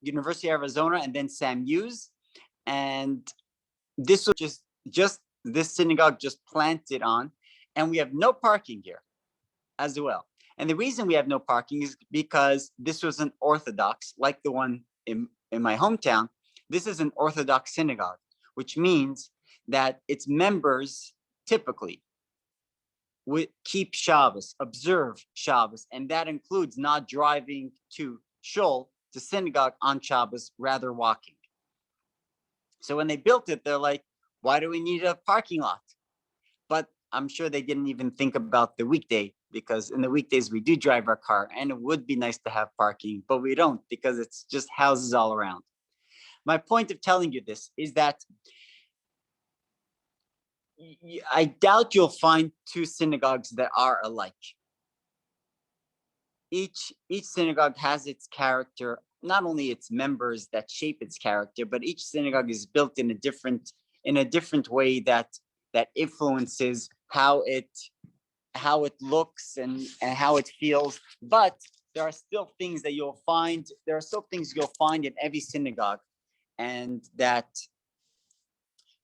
University of Arizona, and then SAMU's. And this was just this synagogue just planted on, and we have no parking here as well. And the reason we have no parking is because this was an Orthodox, like the one in my hometown. This is an Orthodox synagogue, which means that its members typically would keep Shabbos, observe Shabbos, and that includes not driving to shul, to synagogue on Shabbos, rather walking. So when they built it, they're like, why do we need a parking lot? But I'm sure they didn't even think about the weekday, because in the weekdays we do drive our car, and it would be nice to have parking, but we don't, because it's just houses all around. My point of telling you this is that I doubt you'll find two synagogues that are alike. Each synagogue has its character, not only its members that shape its character, but each synagogue is built in a different way that influences how it looks and how it feels. But there are still things that you'll find. There are still things you'll find in every synagogue, and that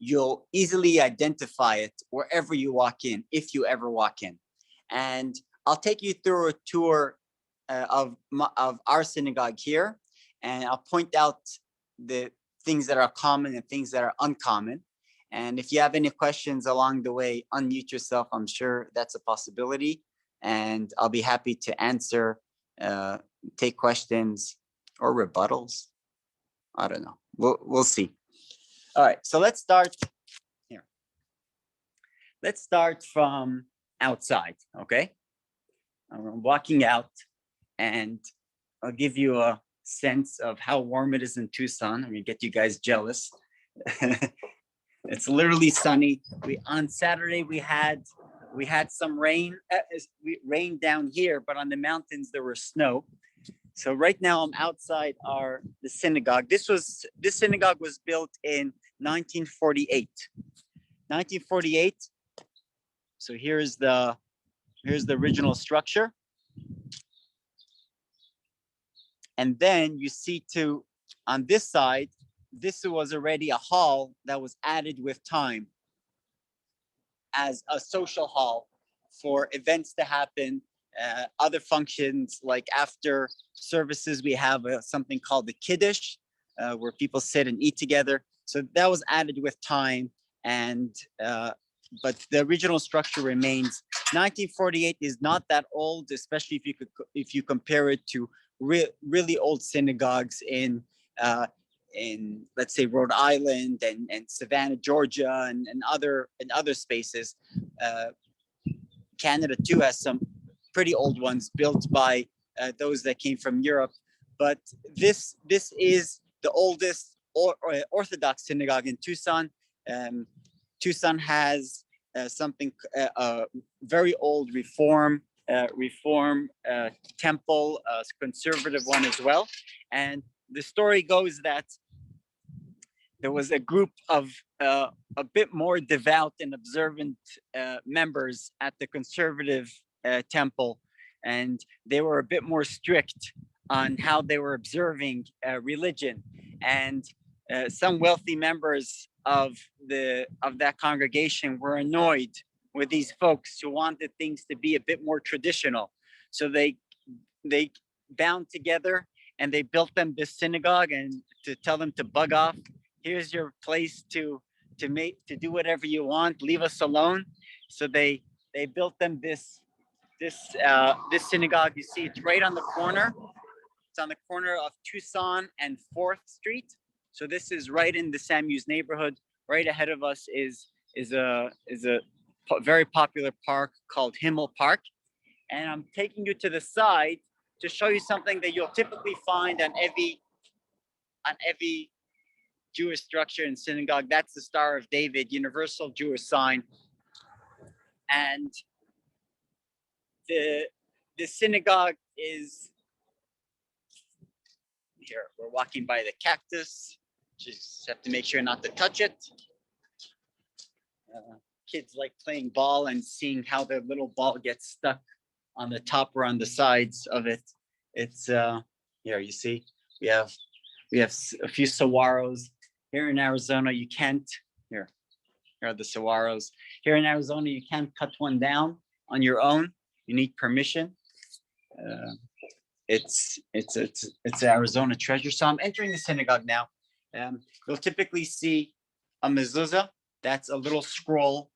you'll easily identify it wherever you walk in, if you ever walk in. And I'll take you through a tour of our synagogue here, and I'll point out the things that are common and things that are uncommon. And if you have any questions along the way, unmute yourself. I'm sure that's a possibility, and I'll be happy to answer, take questions or rebuttals. I don't know. We'll see. All right, so let's start here. Let's start from outside, okay? I'm walking out, and I'll give you a sense of how warm it is in Tucson. I'm gonna get you guys jealous. It's literally sunny. On Saturday we had some rain. Rain down here, but on the mountains there was snow. So right now I'm outside the synagogue. This synagogue was built in 1948. 1948. So here's the original structure. And then you see on this side, this was already a hall that was added with time as a social hall for events to happen, other functions, like after services, we have something called the Kiddush, where people sit and eat together. So that was added with time, and but the original structure remains. 1948 is not that old, especially if you compare it to really old synagogues in let's say Rhode Island and Savannah, Georgia, and other spaces. Canada too has some pretty old ones built by those that came from Europe. But this is the oldest Orthodox synagogue in Tucson. Tucson has something very old Reform temple, a conservative one as well. And the story goes that there was a group of a bit more devout and observant members at the conservative temple, and they were a bit more strict on how they were observing religion. And some wealthy members of that congregation were annoyed with these folks who wanted things to be a bit more traditional. So they bound together and they built them this synagogue, and to tell them to bug off. Here's your place to do whatever you want. Leave us alone. So they built them this synagogue. You see, it's right on the corner. It's on the corner of Tucson and 4th Street. So this is right in the SAMU's neighborhood. Right ahead of us is a very popular park called Himmel Park. And I'm taking you to the side to show you something that you'll typically find on every Jewish structure and synagogue. That's the Star of David, universal Jewish sign. And the synagogue is here. We're walking by the cactus. Just have to make sure not to touch it. Kids like playing ball and seeing how their little ball gets stuck on the top or on the sides of it. It's here, you see, we have We have a few saguaros. Here in Arizona, you can't, here are the saguaros. Here in Arizona, you can't cut one down on your own. You need permission. It's Arizona treasure. So I'm entering the synagogue now. You'll typically see a mezuzah. That's a little scroll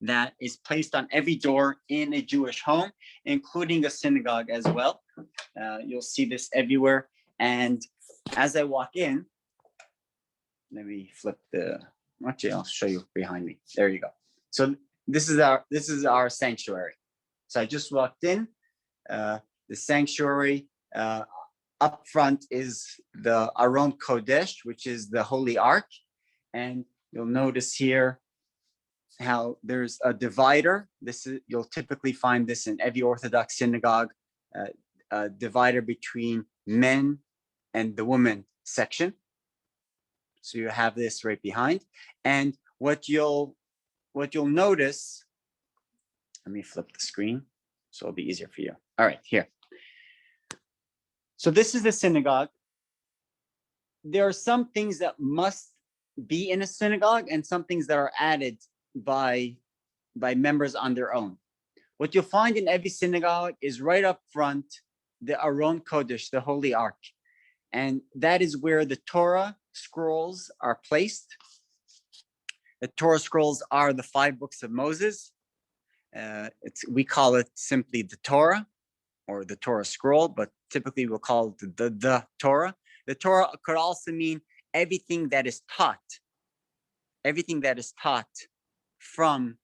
that is placed on every door in a Jewish home, including a synagogue as well. You'll see this everywhere. And as I walk in, let me flip actually, I'll show you behind me. There you go. So this is our sanctuary. So I just walked in. The sanctuary up front is the Aron Kodesh, which is the Holy Ark. And you'll notice here how there's a divider. You'll typically find this in every Orthodox synagogue, a divider between men and the women section. So you have this right behind. And what you'll notice, let me flip the screen so it'll be easier for you. All right, here. So this is the synagogue. There are some things that must be in a synagogue and some things that are added by members on their own. What you'll find in every synagogue is right up front, the Aron Kodesh, the Holy Ark. And that is where the Torah Scrolls are placed. The Torah Scrolls are the 5 books of Moses. We call it simply the Torah or the Torah Scroll, but typically we'll call it the Torah. The Torah could also mean everything that is taught from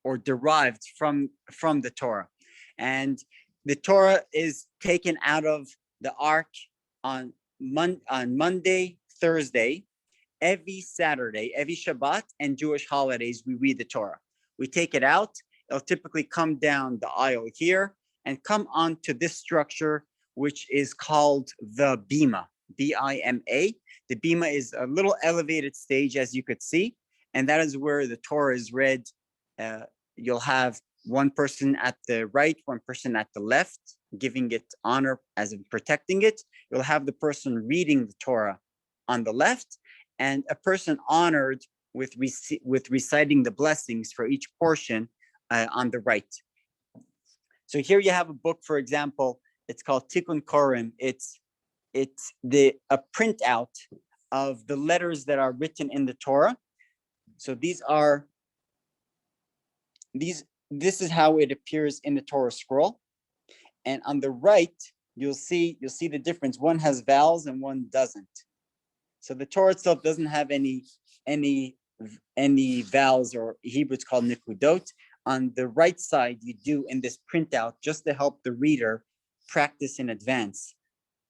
or derived from the Torah. And the Torah is taken out of the Ark on Monday, Thursday, every Saturday, every Shabbat, and Jewish holidays, we read the Torah. We take it out. It'll typically come down the aisle here and come onto this structure, which is called the Bema, B-I-M-A. The Bema is a little elevated stage, as you could see, and that is where the Torah is read. You'll have one person at the right, one person at the left, giving it honor as in protecting it. You'll have the person reading the Torah on the left, and a person honored with reciting the blessings for each portion on the right. So here you have a book, for example, it's called Tikkun Korim. It's a printout of the letters that are written in the Torah. So this is how it appears in the Torah scroll. And on the right, you'll see the difference. One has vowels and one doesn't. So the Torah itself doesn't have any vowels, or Hebrew it's called nikudot. On the right side, you do in this printout just to help the reader practice in advance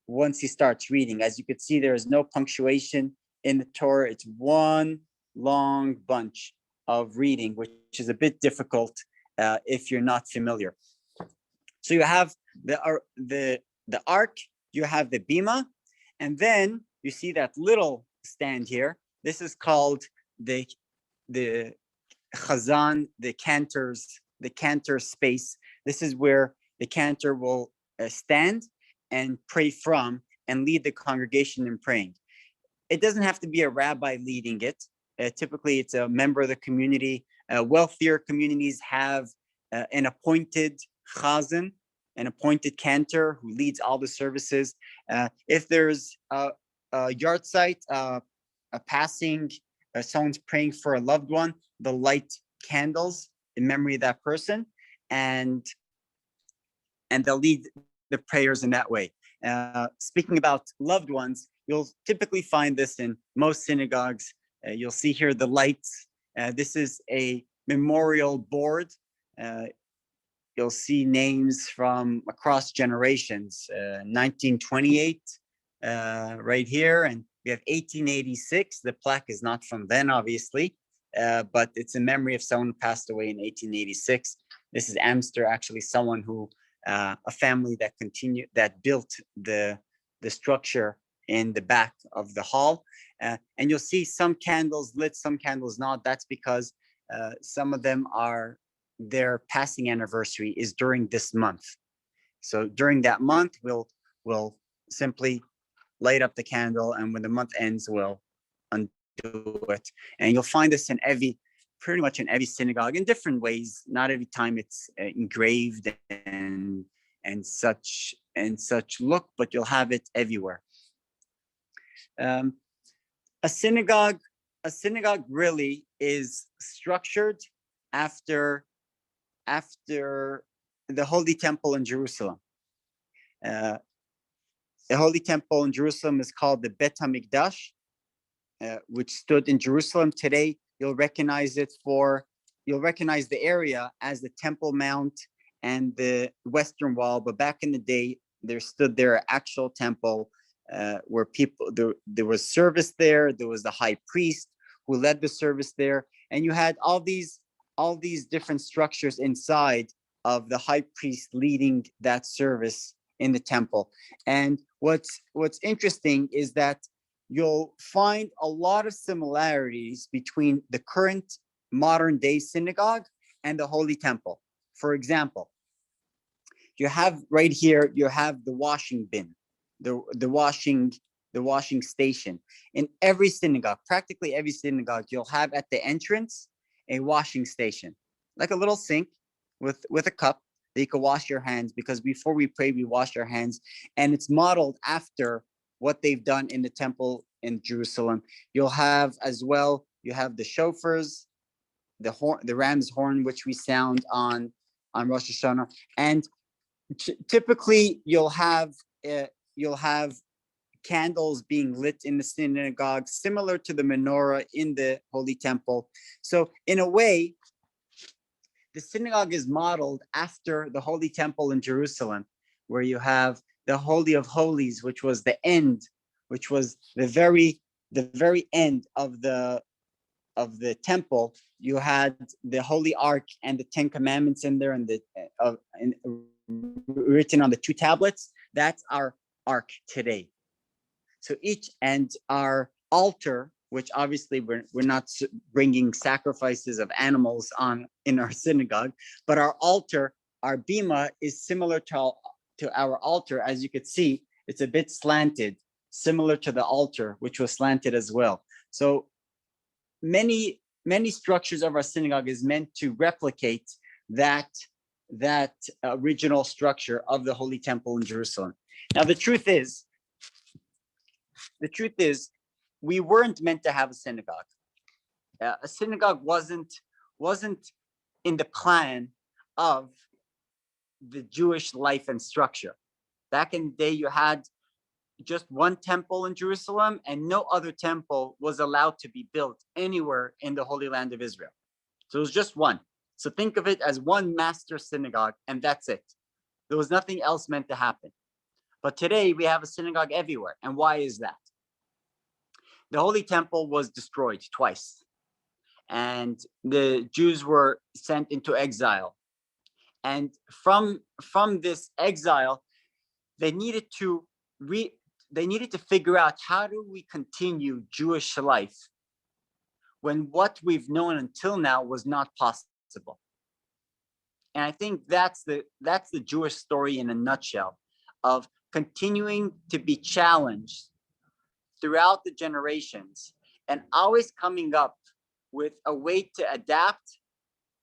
once he starts reading. As you can see, there is no punctuation in the Torah. It's one long bunch of reading, which is a bit difficult if you're not familiar. So you have the Ark, you have the Bema, and then you see that little stand here. This is called the Chazan, the cantor space. This is where the cantor will stand and pray from and lead the congregation in praying. It doesn't have to be a rabbi leading it. Typically, it's a member of the community. Wealthier communities have an appointed chazan, an appointed cantor who leads all the services. If there's a yard site, a passing, someone's praying for a loved one, they'll light candles in memory of that person, and they'll lead the prayers in that way. Speaking about loved ones, you'll typically find this in most synagogues. You'll see here the lights. This is a memorial board. You'll see names from across generations. 1928 right here, and we have 1886. The plaque is not from then, obviously, but it's in memory of someone who passed away in 1886. This is Amster, actually someone who, a family that built the structure in the back of the hall. And you'll see some candles lit, some candles not. That's because some of them their passing anniversary is during this month. So during that month, we'll simply light up the candle, and when the month ends, we'll undo it. And you'll find this pretty much in every synagogue in different ways. Not every time it's engraved and such look, but you'll have it everywhere. A synagogue really is structured after the Holy Temple in Jerusalem. The Holy Temple in Jerusalem is called the Bet HaMikdash, which stood in Jerusalem. Today, you'll recognize the area as the Temple Mount and the Western Wall. But back in the day, there stood their actual temple where there was service there. There was the high priest who led the service there, and you had all these different structures inside of the high priest leading that service in the temple. And what's interesting is that you'll find a lot of similarities between the current modern day synagogue and the Holy Temple. For example, you have right here, you have the washing bin, the washing station. In every synagogue, practically every synagogue, you'll have at the entrance a washing station, like a little sink with a cup that you can wash your hands, because before we pray, we wash our hands. And it's modeled after what they've done in the temple in Jerusalem. You'll have as well, you have the shofars, the ram's horn, which we sound on Rosh Hashanah. And typically you'll have candles being lit in the synagogue, similar to the menorah in the Holy Temple. So in a way, the synagogue is modeled after the Holy Temple in Jerusalem, where you have the Holy of Holies, which was the very end of the temple. You had the Holy Ark and the Ten Commandments in there, and written on the 2 tablets. That's our ark today. So our altar, which obviously we're not bringing sacrifices of animals in our synagogue, but our altar, our Bema, is similar to our altar. As you could see, it's a bit slanted, similar to the altar, which was slanted as well. So many structures of our synagogue is meant to replicate that original structure of the Holy Temple in Jerusalem. Now, the truth is, we weren't meant to have a synagogue. A synagogue wasn't in the plan of the Jewish life and structure. Back in the day, you had just one temple in Jerusalem, and no other temple was allowed to be built anywhere in the Holy Land of Israel. So it was just one. So think of it as one master synagogue, and that's it. There was nothing else meant to happen. But today we have a synagogue everywhere. And why is that? The Holy Temple was destroyed twice, and the Jews were sent into exile. And from this exile, they needed to figure out, how do we continue Jewish life when what we've known until now was not possible? And I think that's the Jewish story in a nutshell, of continuing to be challenged throughout the generations and always coming up with a way to adapt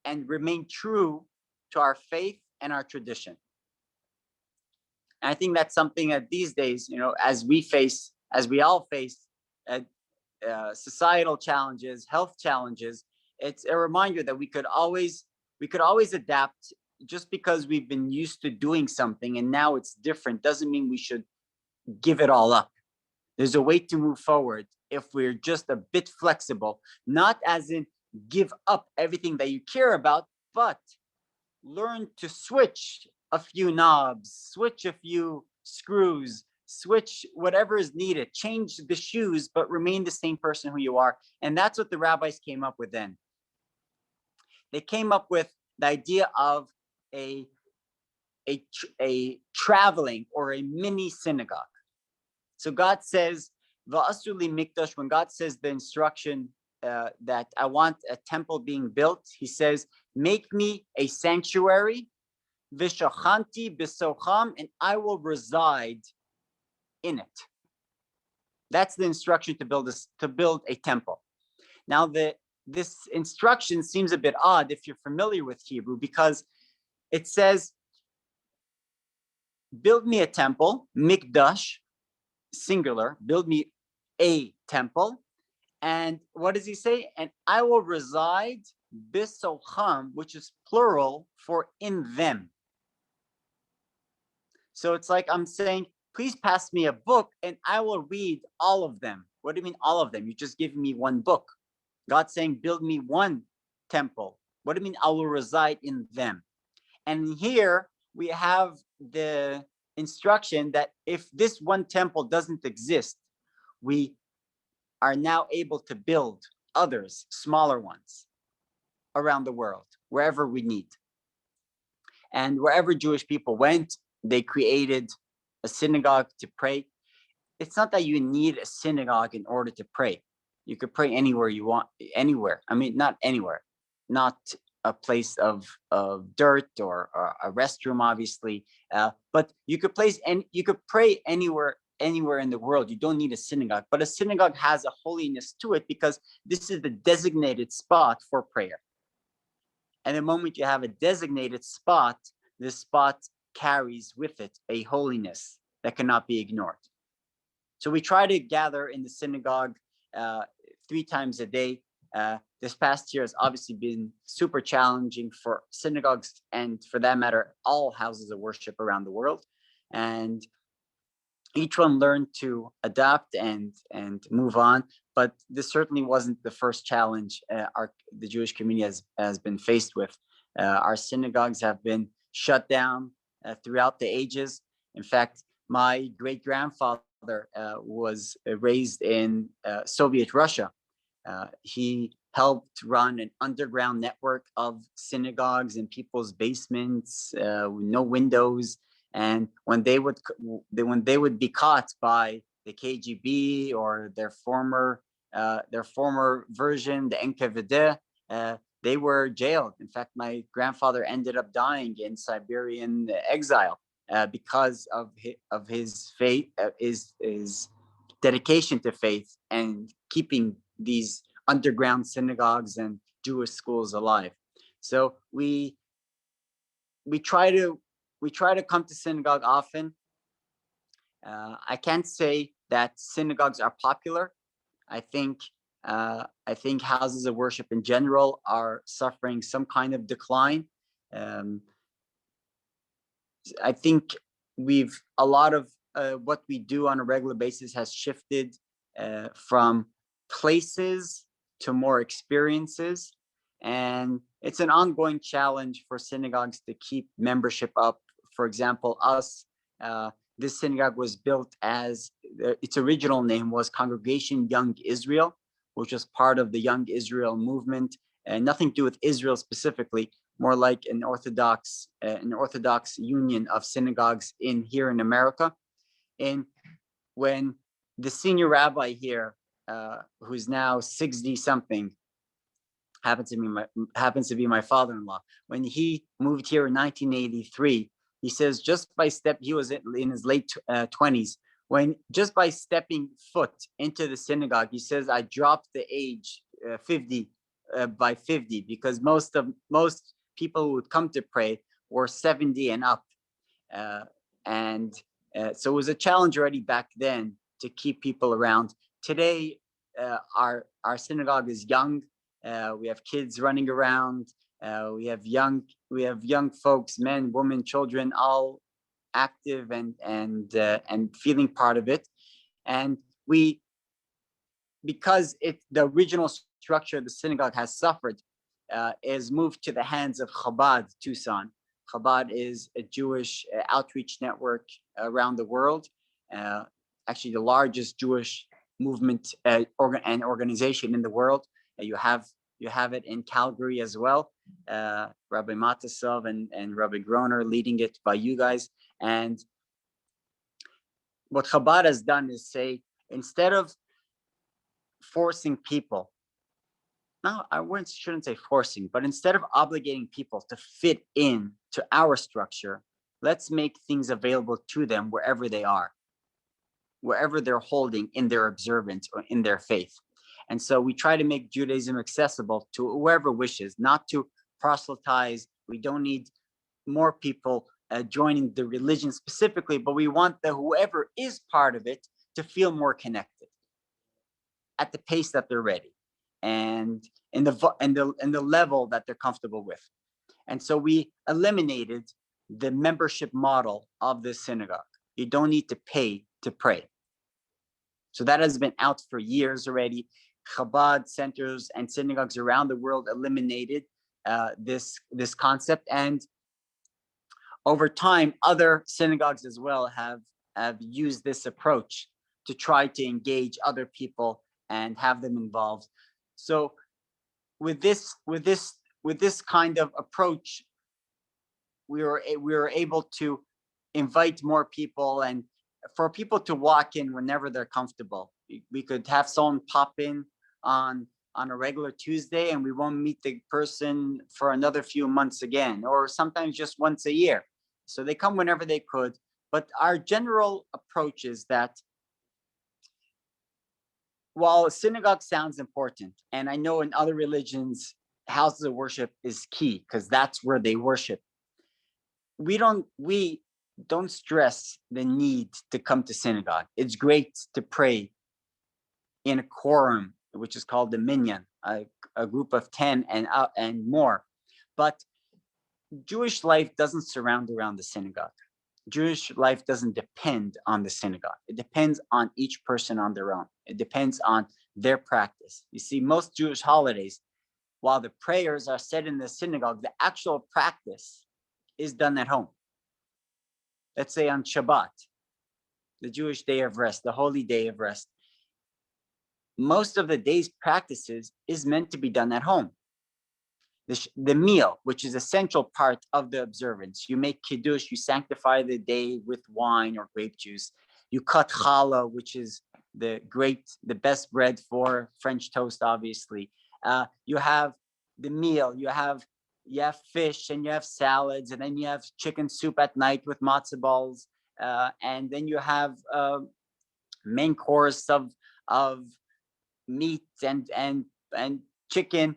and remain true to our faith and our tradition. And I think that's something that these days, as we all face societal challenges, health challenges, it's a reminder that we could always adapt. Just because we've been used to doing something and now it's different doesn't mean we should give it all up. There's a way to move forward if we're just a bit flexible, not as in give up everything that you care about, but learn to switch a few knobs, switch a few screws, switch whatever is needed, change the shoes, but remain the same person who you are. And that's what the rabbis came up with then. They came up with the idea of a traveling or a mini synagogue. So God says, Va'asuli mikdash, when God says the instruction that I want a temple being built, he says, make me a sanctuary, v'shachanti b'socham, and I will reside in it. That's the instruction to build a temple. Now, this instruction seems a bit odd if you're familiar with Hebrew, because it says, build me a temple, mikdash, singular, build me a temple. And what does he say? And I will reside bisocham, which is plural for in them. So it's like I'm saying, please pass me a book and I will read all of them. What do you mean all of them? You just give me one book. God's saying, build me one temple. What do you mean I will reside in them? And here we have the instruction that if this one temple doesn't exist, we are now able to build others, smaller ones, around the world, wherever we need. And wherever Jewish people went, they created a synagogue to pray. It's not that you need a synagogue in order to pray. You could pray anywhere you want, anywhere. I mean, not anywhere, not a place of dirt or a restroom, obviously. But you could pray anywhere in the world. You don't need a synagogue, but a synagogue has a holiness to it because this is the designated spot for prayer. And the moment you have a designated spot, this spot carries with it a holiness that cannot be ignored. So we try to gather in the synagogue 3 times a day. This past year has obviously been super challenging for synagogues and, for that matter, all houses of worship around the world. And each one learned to adapt and move on. But this certainly wasn't the first challenge the Jewish community has been faced with. Our synagogues have been shut down throughout the ages. In fact, my great-grandfather was raised in Soviet Russia. He helped run an underground network of synagogues in people's basements, with no windows. And when they would be caught by the KGB or their former version, the NKVD, they were jailed. In fact, my grandfather ended up dying in Siberian exile because of his faith, his dedication to faith and keeping these underground synagogues and Jewish schools alive. So we try to come to synagogue often. I can't say that synagogues are popular. I think houses of worship in general are suffering some kind of decline. I think a lot of what we do on a regular basis has shifted from places to more experiences. And it's an ongoing challenge for synagogues to keep membership up. For example, this synagogue was built as its original name was Congregation Young Israel, which was part of the Young Israel movement, and nothing to do with Israel specifically, more like an Orthodox union of synagogues here in America. And when the senior rabbi here, who's now 60 something, happens to be my father-in-law, when he moved here in 1983, he says he was in his late 20s, just by stepping foot into the synagogue, he says, I dropped the age 50 by 50, because most people who would come to pray were 70 and up. So it was a challenge already back then to keep people around. Today, our synagogue is young. We have kids running around. We have young folks, men, women, children, all active and feeling part of it. And because the original structure of the synagogue has suffered, is moved to the hands of Chabad Tucson. Chabad is a Jewish outreach network around the world. Actually, the largest Jewish movement and organization in the world. You have it in Calgary as well. Rabbi Matasov and Rabbi Groner leading it by you guys. And what Chabad has done is say, instead of forcing people, shouldn't say forcing, but instead of obligating people to fit in to our structure, let's make things available to them wherever they are. wherever they're holding in their observance or in their faith. And so we try to make Judaism accessible to whoever wishes, not to proselytize. We don't need more people joining the religion specifically, but we want that whoever is part of it to feel more connected at the pace that they're ready and in the level that they're comfortable with. And so we eliminated the membership model of the synagogue. You don't need to pay to pray. So that has been out for years already. Chabad centers and synagogues around the world eliminated this concept, and over time, other synagogues as well have used this approach to try to engage other people and have them involved. So with this kind of approach, we were able to invite more people and for people to walk in whenever they're comfortable. We could have someone pop in on a regular Tuesday and we won't meet the person for another few months again, or sometimes just once a year. So they come whenever they could. But our general approach is that while a synagogue sounds important, and I know in other religions, houses of worship is key because that's where they worship. We don't stress the need to come to synagogue. It's great to pray in a quorum, which is called the minyan, a group of 10 and more. But Jewish life doesn't surround around the synagogue. Jewish life doesn't depend on the synagogue. It depends on each person on their own. It depends on their practice. You see, most Jewish holidays, while the prayers are said in the synagogue, the actual practice is done at home. Let's say on Shabbat, the Jewish day of rest, the holy day of rest. Most of the day's practices is meant to be done at home. The meal, which is a central part of the observance. You make kiddush, you sanctify the day with wine or grape juice. You cut challah, which is the best bread for French toast, obviously. You have the meal, you have fish and you have salads, and then you have chicken soup at night with matzo balls. And then you have main course of meat and chicken.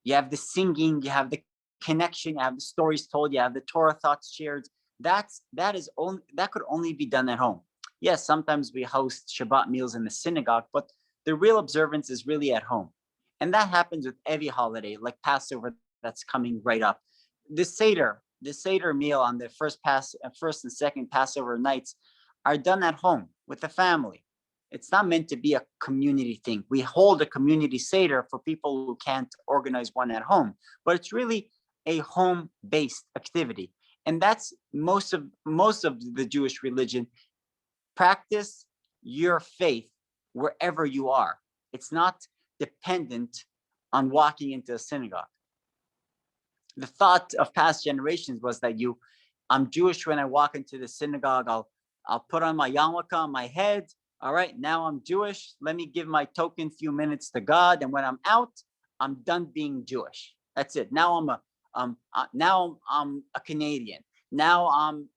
You have the singing, you have the connection, you have the stories told, you have the Torah thoughts shared. That could only be done at home. Yes, sometimes we host Shabbat meals in the synagogue, but the real observance is really at home. And that happens with every holiday, like Passover that's coming right up. The Seder meal on the first and second Passover nights are done at home with the family. It's not meant to be a community thing. We hold a community Seder for people who can't organize one at home, but it's really a home-based activity. And that's most of the Jewish religion. Practice your faith wherever you are. It's not dependent on walking into a synagogue. The thought of past generations was that I'm Jewish when I walk into the synagogue. I'll put on my yarmulke on my head. All right, now I'm Jewish. Let me give my token few minutes to God, and when I'm out, I'm done being Jewish. That's it. Now I'm a Canadian. Now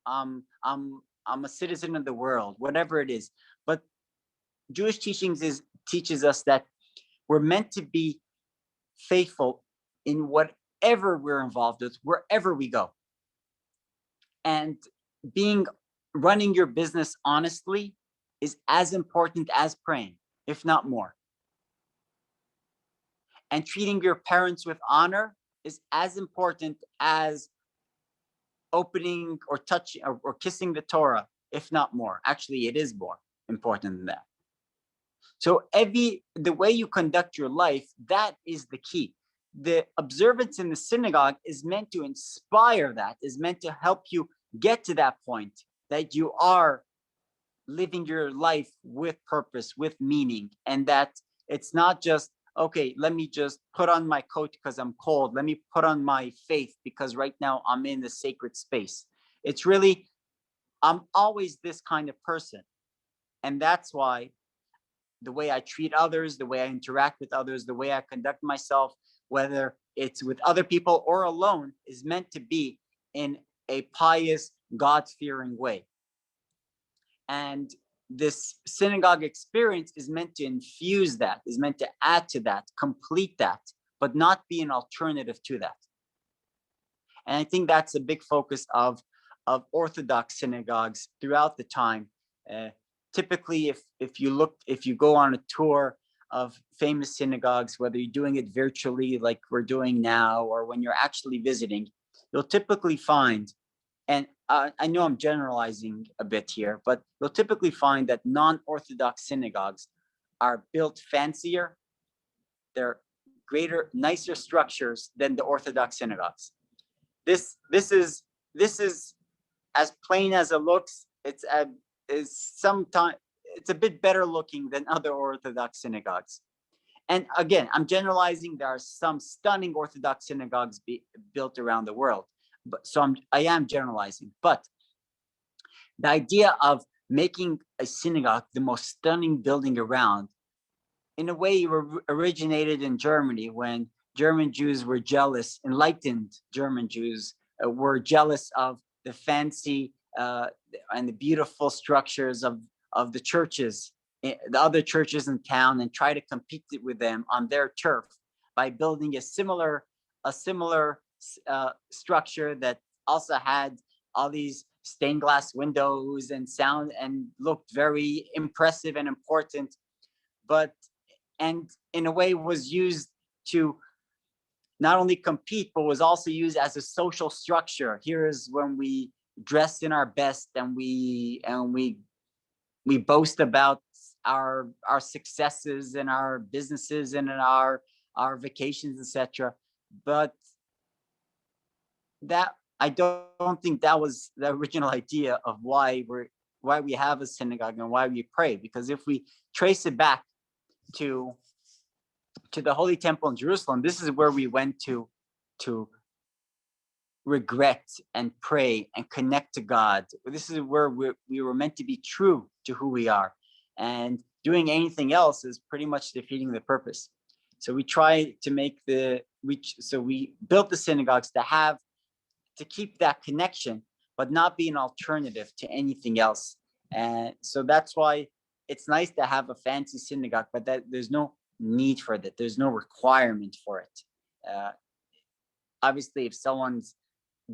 I'm a citizen of the world. Whatever it is, but Jewish teaches us that we're meant to be faithful in whatever we're involved with, wherever we go, and running your business honestly is as important as praying, if not more. And treating your parents with honor is as important as opening or touching or kissing the Torah, if not more. Actually, it is more important than that. So the way you conduct your life, that is the key. The observance in the synagogue is meant to inspire that, is meant to help you get to that point that you are living your life with purpose, with meaning, and that it's not just, okay, let me just put on my coat because I'm cold. Let me put on my faith because right now I'm in the sacred space. It's really, I'm always this kind of person. And that's why the way I treat others, the way I interact with others, the way I conduct myself, whether it's with other people or alone, is meant to be in a pious, God-fearing way. And this synagogue experience is meant to infuse that, is meant to add to that, complete that, but not be an alternative to that. And I think that's a big focus of Orthodox synagogues throughout the time. Typically, if you go on a tour of famous synagogues, whether you're doing it virtually like we're doing now, or when you're actually visiting, you'll typically find, and I know I'm generalizing a bit here, but you'll typically find that non-Orthodox synagogues are built fancier, they're greater, nicer structures than the Orthodox synagogues. This is as plain as it looks. It's a bit better looking than other Orthodox synagogues. And again, I'm generalizing. There are some stunning Orthodox synagogues built around the world, but I am generalizing. But the idea of making a synagogue the most stunning building around, in a way, originated in Germany, when German Jews were jealous. Enlightened German Jews were jealous of the fancy and the beautiful structures of the churches, the other churches in town, and try to compete with them on their turf by building a similar structure that also had all these stained glass windows and sound and looked very impressive and important, and in a way was used to not only compete, but was also used as a social structure. Here is when we dress in our best and we boast about our successes and our businesses and our vacations, etc. But that, I don't think that was the original idea of why we have a synagogue and why we pray. Because if we trace it back to the Holy Temple in Jerusalem, this is where we went to regret and pray and connect to God. This is where we were meant to be true to who we are, and doing anything else is pretty much defeating the purpose. So we try to we built the synagogues to keep that connection, but not be an alternative to anything else. And so that's why it's nice to have a fancy synagogue, but that there's no need for that. There's no requirement for it. Obviously, if someone's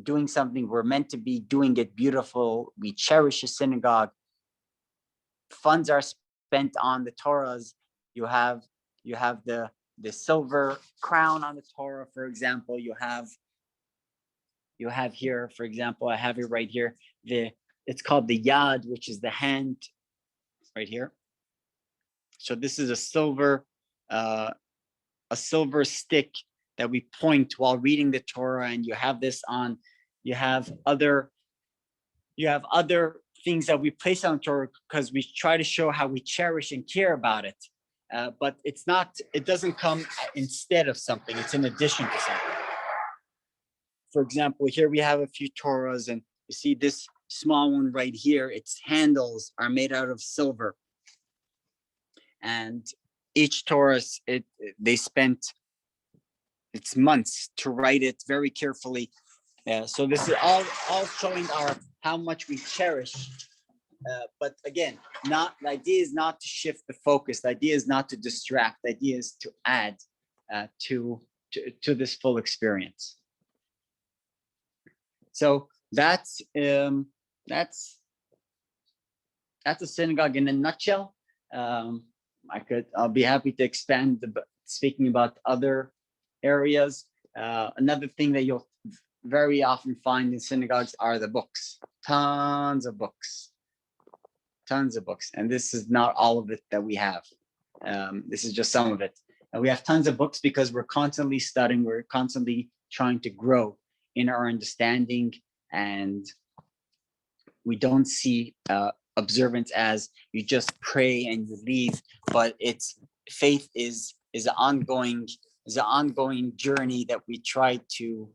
doing something, we're meant to be doing it beautiful. We cherish a synagogue. Funds are spent on the Torahs. You have the silver crown on the Torah, for example. You have here, for example, I have it right here. It's called the yad, which is the hand, right here. So this is a silver stick that we point while reading the Torah, and you have this on. You have other things that we place on Torah because we try to show how we cherish and care about it. But it doesn't come instead of something. It's in addition to something. For example, here we have a few Torahs, and you see this small one right here. Its handles are made out of silver. And each Torah, they spent its months to write it very carefully. So this is all showing how much we cherish. But again, the idea is not to shift the focus. The idea is not to distract. The idea is to add to this full experience. So that's a synagogue in a nutshell. I'll be happy to expand speaking about other areas. Another thing that you'll very often find in synagogues are the books. Tons of books. And this is not all of it that we have. This is just some of it. And we have tons of books because we're constantly studying. We're constantly trying to grow in our understanding, and we don't see observance as you just pray and you leave, but faith is an ongoing journey that we try to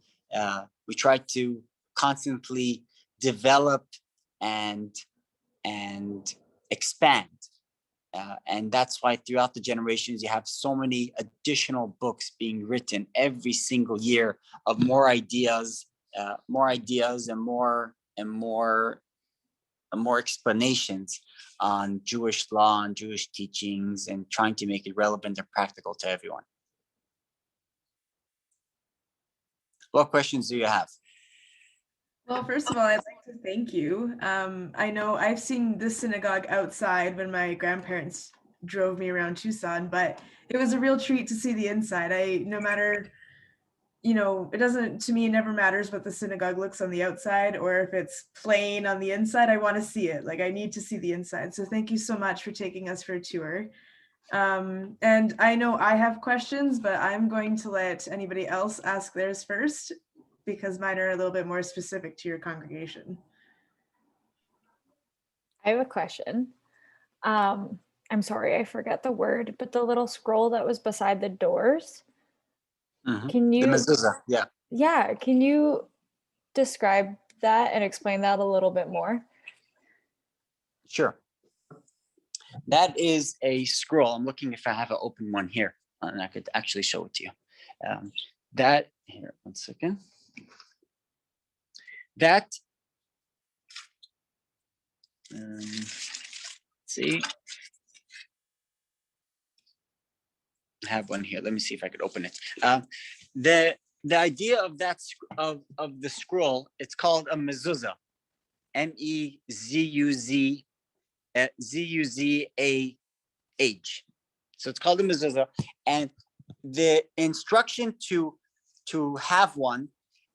constantly develop and expand. And that's why throughout the generations, you have so many additional books being written every single year of more ideas and more more explanations on Jewish law and Jewish teachings and trying to make it relevant and practical to everyone. What questions do you have? Well, first of all, I'd like to thank you. I know I've seen this synagogue outside when my grandparents drove me around Tucson, but it was a real treat to see the inside. No matter, it doesn't, to me, it never matters what the synagogue looks on the outside or if it's plain on the inside. I want to see it. Like, I need to see the inside. So thank you so much for taking us for a tour. And I know I have questions, but I'm going to let anybody else ask theirs first, because mine are a little bit more specific to your congregation. I have a question. I'm sorry, I forget the word, but the little scroll that was beside the doors. Mm-hmm. Can you? The mezuzah, yeah. Yeah, can you describe that and explain that a little bit more? Sure. That is a scroll. I'm looking if I have an open one here, and I could actually show it to you. Here, one second. That, see, I have one here. Let me see if I could open it. The idea of that of the scroll, it's called a mezuzah, Mezuzah. So it's called a mezuzah, and the instruction to have one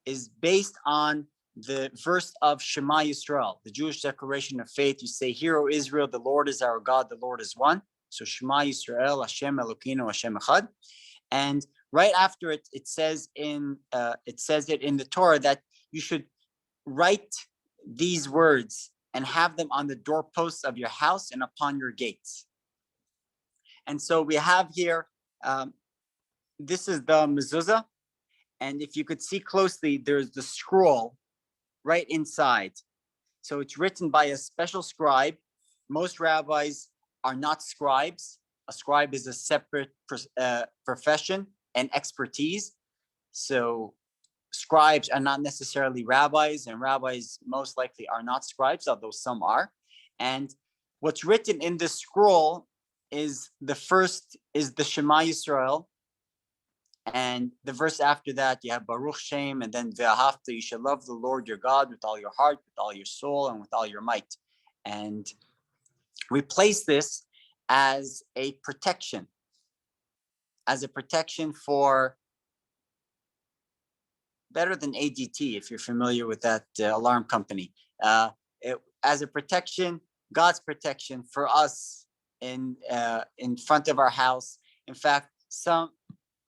is based on the verse of Shema Yisrael, the Jewish declaration of faith. You say, "Hear, O Israel, the Lord is our God, the Lord is one." So Shema Yisrael, Hashem Elokeinu, Hashem Echad. And right after it, it says it in the Torah that you should write these words and have them on the doorposts of your house and upon your gates. And so we have here, this is the mezuzah. And if you could see closely, there's the scroll right inside. So it's written by a special scribe. Most rabbis are not scribes. A scribe is a separate profession and expertise. So scribes are not necessarily rabbis, and rabbis most likely are not scribes, although some are. And what's written in this scroll is the Shema Yisrael. And the verse after that, you have Baruch Shem, and then Ve'ahavta, you shall love the Lord your God with all your heart, with all your soul, and with all your might. And we place this as a protection for, better than ADT, if you're familiar with that alarm company, as a protection, God's protection for us in front of our house. In fact,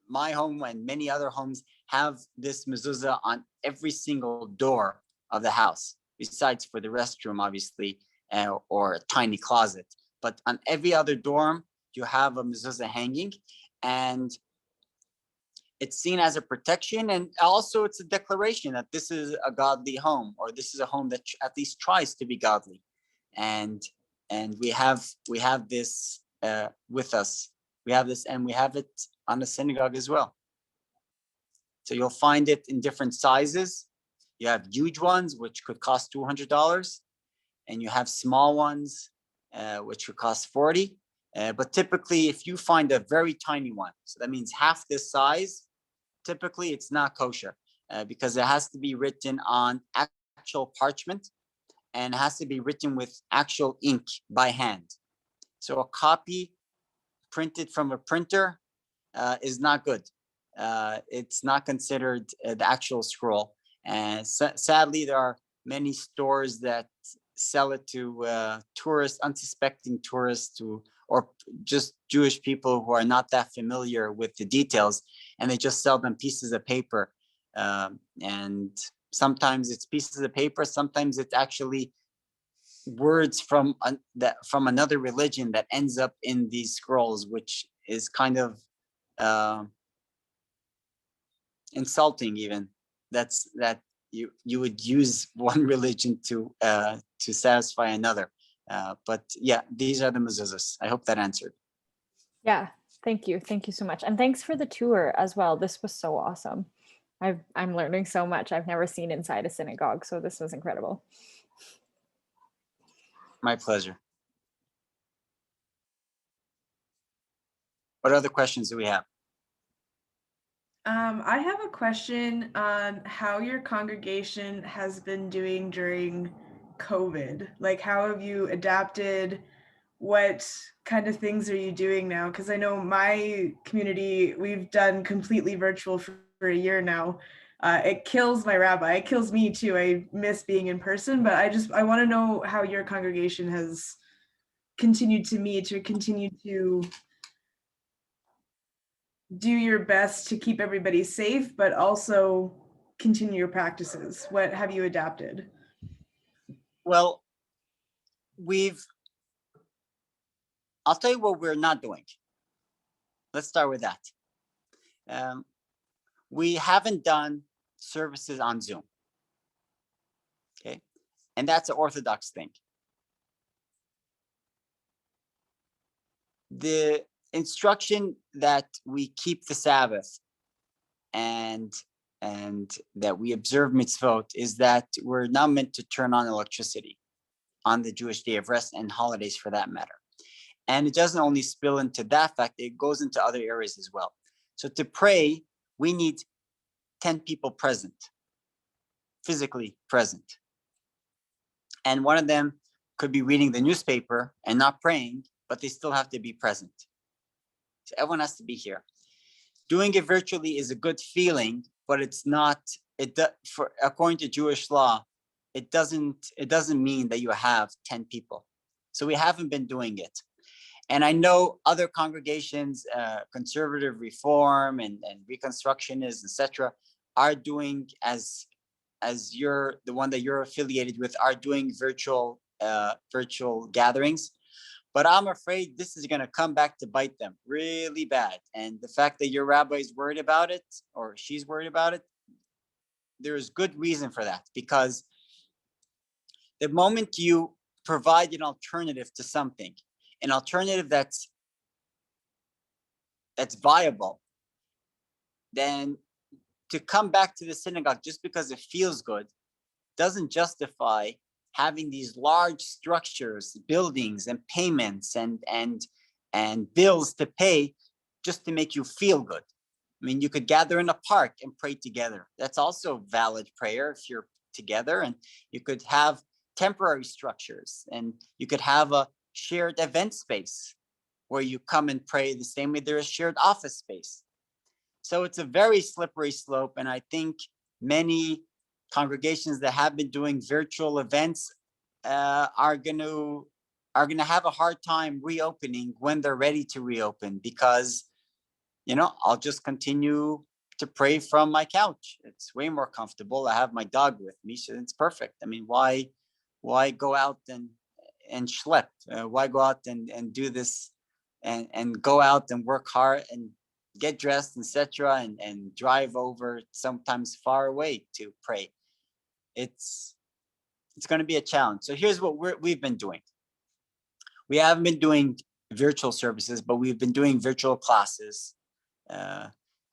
my home and many other homes have this mezuzah on every single door of the house, besides for the restroom, obviously, or a tiny closet. But on every other dorm, you have a mezuzah hanging, and it's seen as a protection, and also it's a declaration that this is a godly home, or this is a home that at least tries to be godly. And we have this with us. We have this, and we have it on the synagogue as well. So you'll find it in different sizes. You have huge ones, which could cost $200, and you have small ones, which would cost $40. But typically, if you find a very tiny one, so that means half this size, typically it's not kosher, because it has to be written on actual parchment, and it has to be written with actual ink by hand. So a copy printed from a printer is not good. It's not considered the actual scroll. And sadly, there are many stores that sell it to tourists, unsuspecting tourists, or just Jewish people who are not that familiar with the details, and they just sell them pieces of paper. And sometimes it's pieces of paper, sometimes it's actually words from another religion that ends up in these scrolls, which is kind of insulting, even that you would use one religion to satisfy another. But yeah, these are the mezuzahs. I hope that answered. Yeah, thank you so much, and thanks for the tour as well. This was so awesome. I'm learning so much. I've never seen inside a synagogue, so this was incredible. My pleasure. What other questions do we have? I have a question on how your congregation has been doing during COVID. Like, how have you adapted? What kind of things are you doing now? Because I know my community, we've done completely virtual for a year now. It kills my rabbi. It kills me too. I miss being in person, but I want to know how your congregation has continued to meet or continue to do your best to keep everybody safe, but also continue your practices. What have you adapted? Well, I'll tell you what we're not doing. Let's start with that. We haven't done services on Zoom. Okay. And that's an Orthodox thing. The instruction that we keep the Sabbath and that we observe mitzvot is that we're not meant to turn on electricity on the Jewish day of rest and holidays for that matter. And it doesn't only spill into that fact, it goes into other areas as well. So to pray, we need 10 people present, physically present. And one of them could be reading the newspaper and not praying, but they still have to be present. So everyone has to be here. Doing it virtually is a good feeling, but it's not, according to Jewish law, it doesn't mean that you have 10 people. So we haven't been doing it. And I know other congregations, conservative reform and reconstructionists, etc., are doing as you're the one that you're affiliated with, are doing virtual gatherings. But I'm afraid this is going to come back to bite them really bad. And the fact that your rabbi is worried about it, or she's worried about it, there's good reason for that. Because the moment you provide an alternative to something, an alternative that's viable, then to come back to the synagogue just because it feels good doesn't justify having these large structures, buildings and payments and bills to pay just to make you feel good. I mean, you could gather in a park and pray together. That's also valid prayer if you're together. And you could have temporary structures, and you could have a shared event space where you come and pray the same way there is shared office space. So it's a very slippery slope. And I think many congregations that have been doing virtual events are going to have a hard time reopening when they're ready to reopen, because I'll just continue to pray from my couch. It's way more comfortable. I have my dog with me, so it's perfect. I mean, why go out and schlep? Why go out and do this and go out and work hard and get dressed, etc., and drive over sometimes far away to pray? It's going to be a challenge. So here's what we've been doing. We haven't been doing virtual services, but we've been doing virtual classes.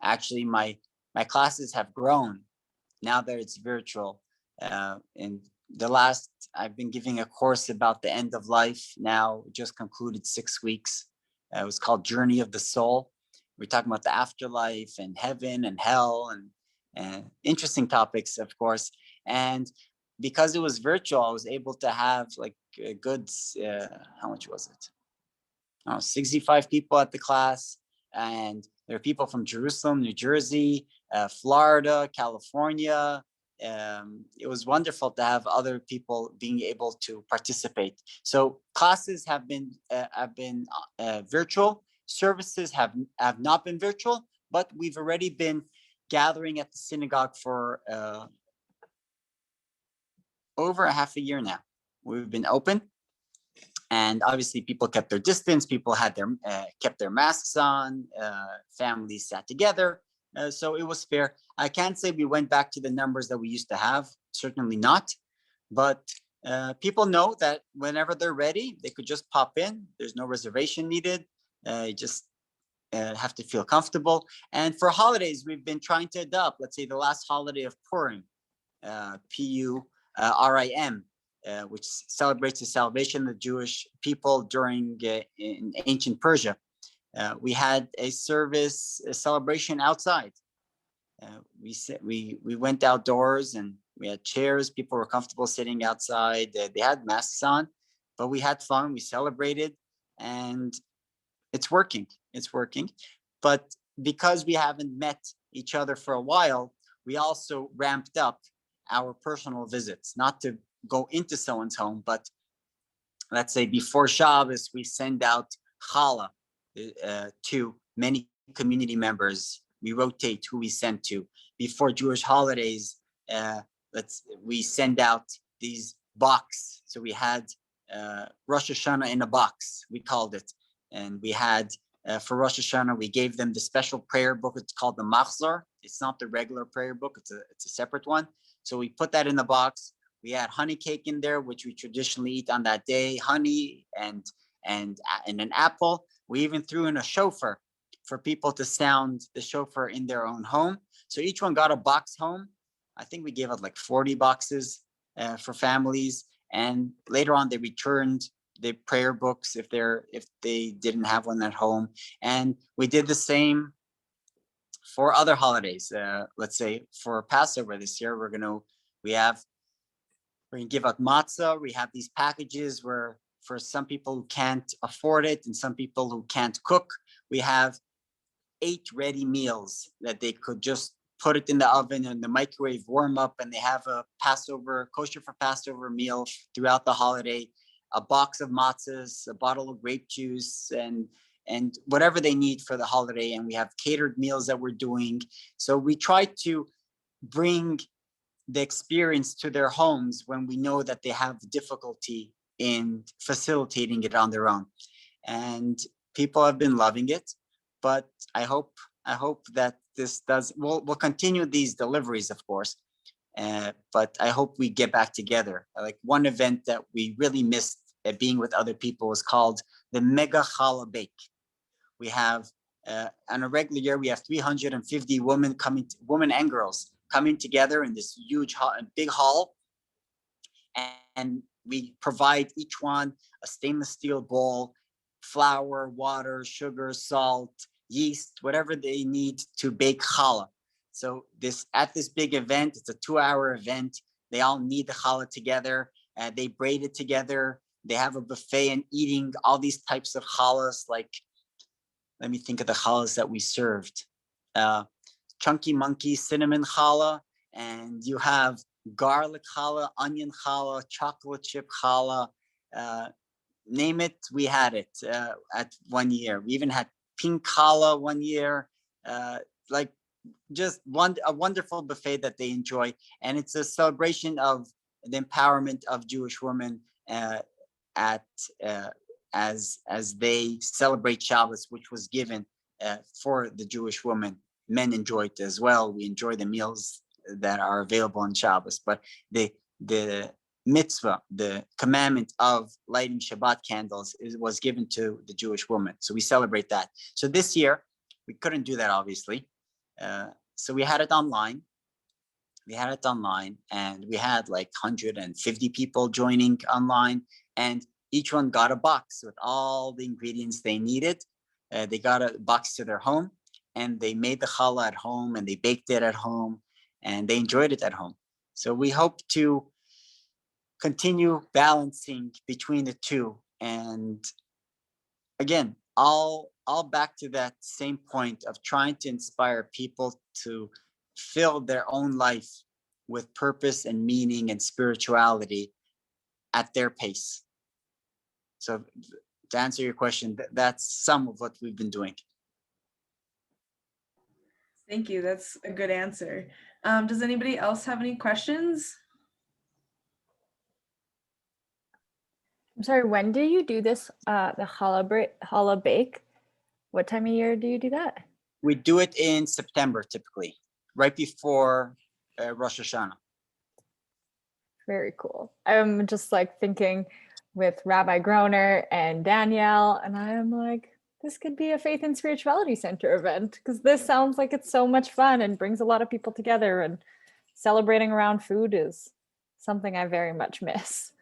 Actually, my classes have grown now that it's virtual. In the last, I've been giving a course about the end of life. Now just concluded 6 weeks. It was called Journey of the Soul. We're talking about the afterlife and heaven and hell and interesting topics, of course. And because it was virtual, I was able to have like a good, how much was it? 65 people at the class. And there are people from Jerusalem, New Jersey, Florida, California. It was wonderful to have other people being able to participate. So classes have been virtual. Services have not been virtual, but we've already been gathering at the synagogue for over a half a year now. We've been open, and obviously people kept their distance. People had kept their masks on. Families sat together, so it was fair. I can't say we went back to the numbers that we used to have. Certainly not, but people know that whenever they're ready, they could just pop in. There's no reservation needed. You just have to feel comfortable. And for holidays, we've been trying to adopt. Let's say the last holiday of Purim, Purim. which celebrates the salvation of the Jewish people during in ancient Persia. We had a celebration outside. We went outdoors and we had chairs. People were comfortable sitting outside. They had masks on, but we had fun. We celebrated, and it's working. It's working. But because we haven't met each other for a while, we also ramped up our personal visits, not to go into someone's home, but let's say before Shabbos, we send out challah to many community members. We rotate who we send to. Before Jewish holidays, we send out these box. So we had Rosh Hashanah in a box, we called it. And we had, for Rosh Hashanah, we gave them the special prayer book. It's called the Machzor. It's not the regular prayer book. It's a separate one. So we put that in the box. We had honey cake in there, which we traditionally eat on that day, honey and an apple. We even threw in a shofar for people to sound the shofar in their own home. So each one got a box home. I think we gave out like 40 boxes for families. And later on, they returned the prayer books if they didn't have one at home. And we did the same for other holidays. Let's say for Passover this year, we're gonna give out matzah. We have these packages where for some people who can't afford it and some people who can't cook, we have 8 ready meals that they could just put it in the oven and the microwave, warm up, and they have a kosher for Passover meal throughout the holiday, a box of matzahs, a bottle of grape juice, and whatever they need for the holiday. And we have catered meals that we're doing. So we try to bring the experience to their homes when we know that they have difficulty in facilitating it on their own. And people have been loving it, but I hope that we'll continue these deliveries, of course, but I hope we get back together. Like one event that we really missed being with other people was called the Mega Challah Bake. We have on a regular year, we have 350 women and girls coming together in this huge big hall, and we provide each one a stainless steel bowl, flour, water, sugar, salt, yeast, whatever they need to bake challah. So at this big event, it's a 2-hour event. They all knead the challah together. They braid it together. They have a buffet and eating all these types of challahs. Like, let me think of the challahs that we served. Chunky Monkey cinnamon challah, and you have garlic challah, onion challah, chocolate chip challah. Name it, we had it at one year. We even had pink challah one year. Like just a wonderful buffet that they enjoy, and it's a celebration of the empowerment of Jewish women as they celebrate Shabbos, which was given for the Jewish women. Men enjoy it as well. We enjoy the meals that are available on Shabbos, but the mitzvah, the commandment of lighting Shabbat candles was given to the Jewish woman. So we celebrate that. So this year, we couldn't do that, obviously. So we had it online. And we had like 150 people joining online, and each one got a box with all the ingredients they needed. They got a box to their home, and they made the challah at home, and they baked it at home, and they enjoyed it at home. So we hope to continue balancing between the two. And again, all back to that same point of trying to inspire people to fill their own life with purpose and meaning and spirituality at their pace. So to answer your question, that's some of what we've been doing. Thank you. That's a good answer. Does anybody else have any questions? I'm sorry, when do you do this, the challah bake? What time of year do you do that? We do it in September, typically, right before Rosh Hashanah. Very cool. I'm just like thinking with Rabbi Groner and Danielle, and I'm like, this could be a faith and spirituality center event, because this sounds like it's so much fun and brings a lot of people together, and celebrating around food is something I very much miss.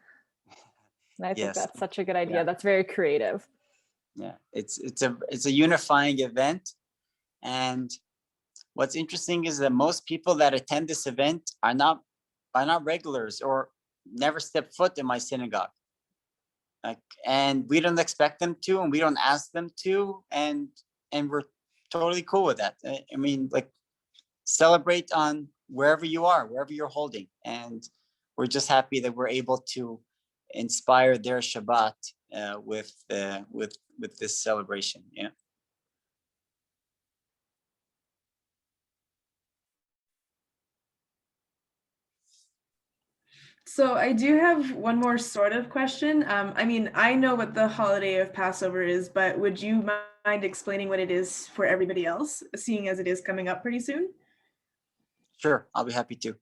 And I think Yes. that's such a good idea. Yeah. That's very creative. Yeah, it's a unifying event. And what's interesting is that most people that attend this event are not regulars or never step foot in my synagogue. Like, and we don't expect them to, and we don't ask them to, and we're totally cool with that. I mean, like, celebrate on wherever you are, wherever you're holding, and we're just happy that we're able to inspire their Shabbat with this celebration. Yeah. So I do have one more sort of question. I mean, I know what the holiday of Passover is, but would you mind explaining what it is for everybody else, seeing as it is coming up pretty soon? Sure, I'll be happy to.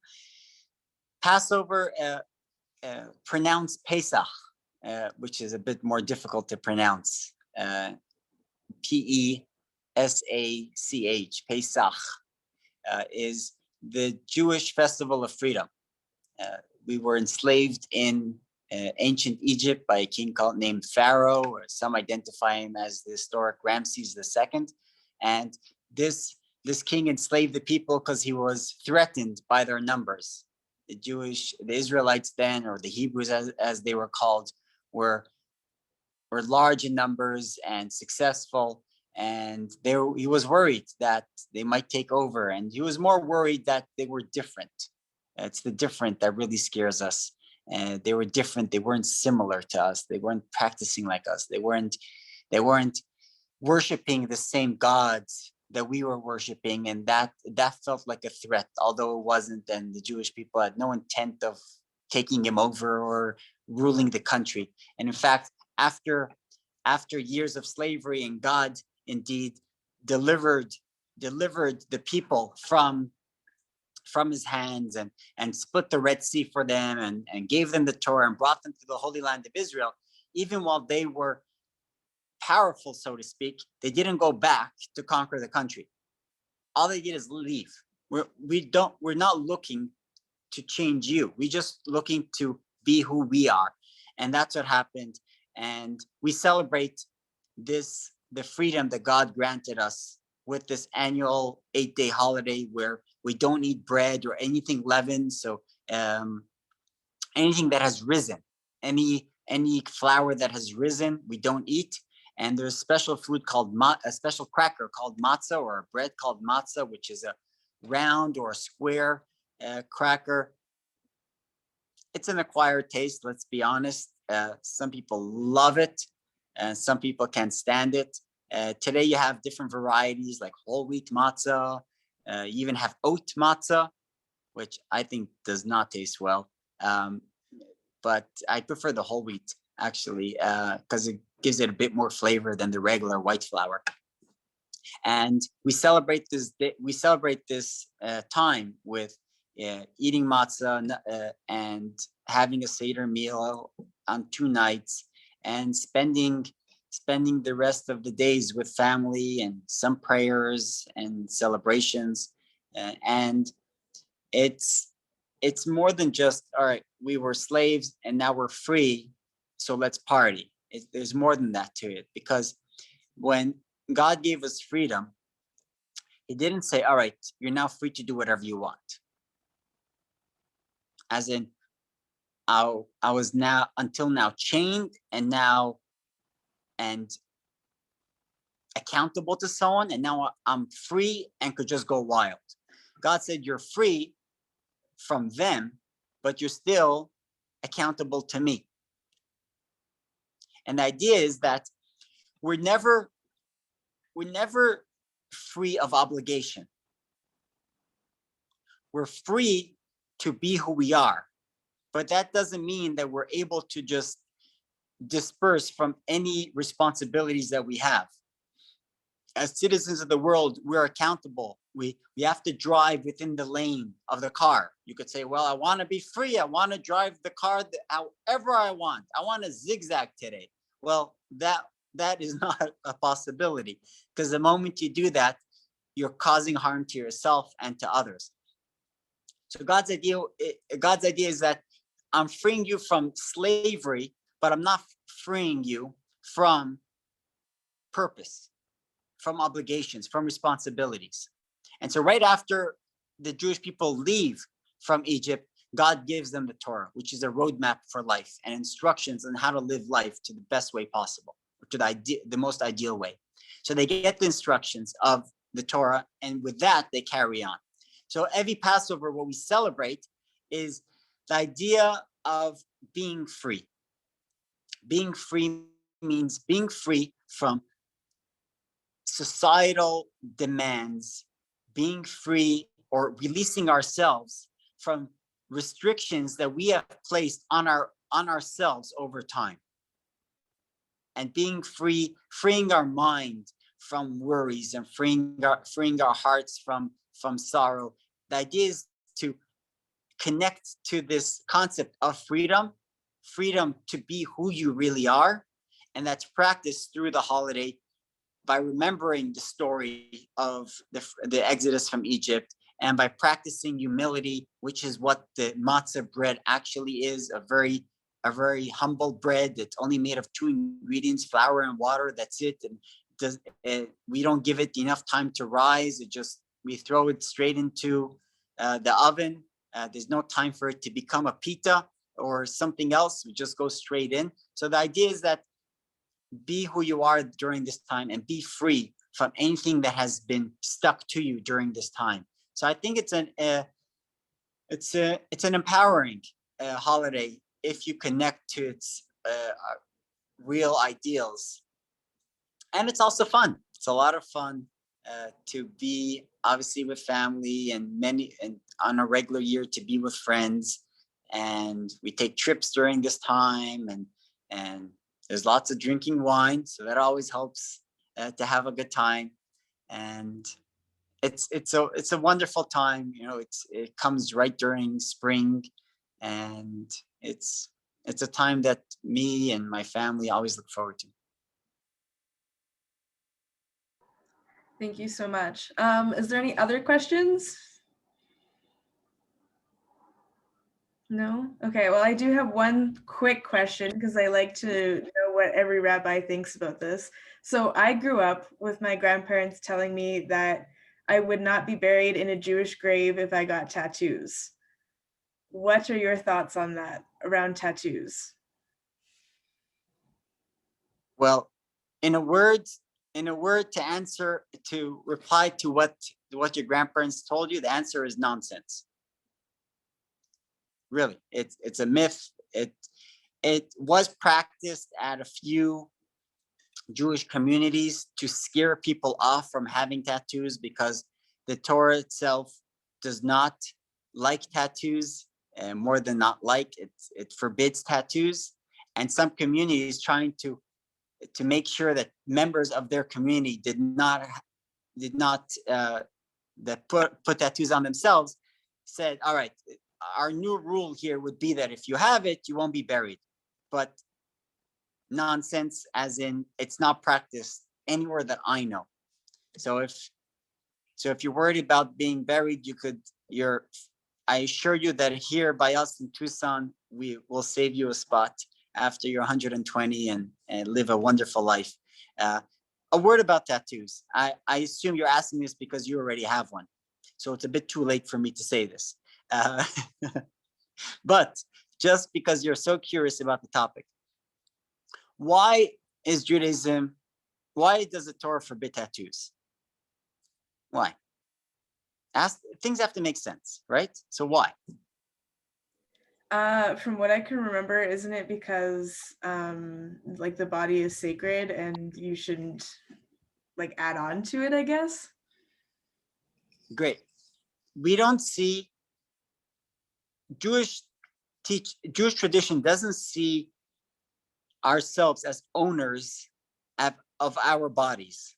Passover, pronounced Pesach, which is a bit more difficult to pronounce. Pesach, Pesach, is the Jewish festival of freedom. We were enslaved in ancient Egypt by a king named Pharaoh, or some identify him as the historic Ramses II. And this king enslaved the people because he was threatened by their numbers. The Israelites then, or the Hebrews as they were called, were large in numbers and successful. And he was worried that they might take over. And he was more worried that they were different. It's the different that really scares us. And they were different. They weren't similar to us. They weren't practicing like us. They weren't worshiping the same gods that we were worshiping. And that felt like a threat, although it wasn't. And the Jewish people had no intent of taking him over or ruling the country. And in fact, after years of slavery, and God indeed delivered the people from his hands and split the Red Sea for them and gave them the Torah and brought them to the Holy Land of Israel, even while they were powerful, so to speak, they didn't go back to conquer the country. All they did is leave. We're not looking to change you. We're just looking to be who we are. And that's what happened. And we celebrate the freedom that God granted us with this annual 8-day holiday where we don't eat bread or anything leavened. So anything that has risen, any flour that has risen, we don't eat. And there's a special food called a special cracker called matzah, or a bread called matzah, which is a round or a square cracker. It's an acquired taste, let's be honest. Some people love it, and some people can't stand it. Today you have different varieties like whole wheat matzah. You even have oat matzah, which I think does not taste well. But I prefer the whole wheat, actually, because it gives it a bit more flavor than the regular white flour. And we celebrate this time with eating matzah and having a Seder meal on 2 nights, and spending the rest of the days with family and some prayers and celebrations. And it's more than just, all right, we were slaves and now we're free, so let's party. There's more than that to it, because when God gave us freedom, he didn't say, all right, you're now free to do whatever you want. As in, I was until now chained and accountable to someone, and now I'm free and could just go wild. God said, you're free from them, but you're still accountable to me. And the idea is that we're never free of obligation. We're free to be who we are, but that doesn't mean that we're able to just disperse from any responsibilities that we have. As citizens of the world, we're accountable. We have to drive within the lane of the car. You could say, well, I want to be free. I want to drive the car however I want. I want to zigzag today. Well, that is not a possibility, because the moment you do that, you're causing harm to yourself and to others. So God's idea is that I'm freeing you from slavery, but I'm not freeing you from purpose, from obligations, from responsibilities. And so right after the Jewish people leave from Egypt, God gives them the Torah, which is a roadmap for life and instructions on how to live life to the best way possible, to the most ideal way. So they get the instructions of the Torah, and with that, they carry on. So every Passover, what we celebrate is the idea of being free. Being free means being free from societal demands, being free or releasing ourselves from restrictions that we have placed on ourselves over time, and being free, freeing our mind from worries and freeing our hearts from sorrow. The idea is to connect to this concept of freedom to be who you really are, and that's practiced through the holiday by remembering the story of the Exodus from Egypt, and by practicing humility, which is what the matzah bread actually is, a very humble bread that's only made of 2 ingredients, flour and water. That's it. And we don't give it enough time to rise. We throw it straight into the oven. There's no time for it to become a pita or something else. We just go straight in. So the idea is that be who you are during this time and be free from anything that has been stuck to you during this time. So I think it's an empowering holiday if you connect to its real ideals, and it's also fun. It's a lot of fun to be obviously with family, and on a regular year to be with friends, and we take trips during this time, and there's lots of drinking wine, so that always helps to have a good time. And it's a wonderful time. It comes right during spring, and it's a time that me and my family always look forward to. Thank you so much. Is there any other questions? No? Okay, well, I do have one quick question because I like to know what every rabbi thinks about this. So I grew up with my grandparents telling me that I would not be buried in a Jewish grave if I got tattoos. What are your thoughts on that, around tattoos? Well, in a word to reply to what your grandparents told you, the answer is nonsense. Really, it's a myth. It was practiced at a few Jewish communities to scare people off from having tattoos, because the Torah itself does not like tattoos, and more than not like, it forbids tattoos. And some communities trying to make sure that members of their community did not put tattoos on themselves, said, all right, our new rule here would be that if you have it, you won't be buried. But nonsense, as in it's not practiced anywhere that I know. So if you're worried about being buried, I assure you that here by us in Tucson, we will save you a spot after you're 120 and live a wonderful life. A word about tattoos. I assume you're asking this because you already have one, so it's a bit too late for me to say this. But just because you're so curious about the topic, why does the Torah forbid tattoos? Why? Things have to make sense, right? So why? From what I can remember, isn't it because like the body is sacred and you shouldn't like add on to it, I guess? Great. We don't see Jewish tradition doesn't see ourselves as owners of our bodies.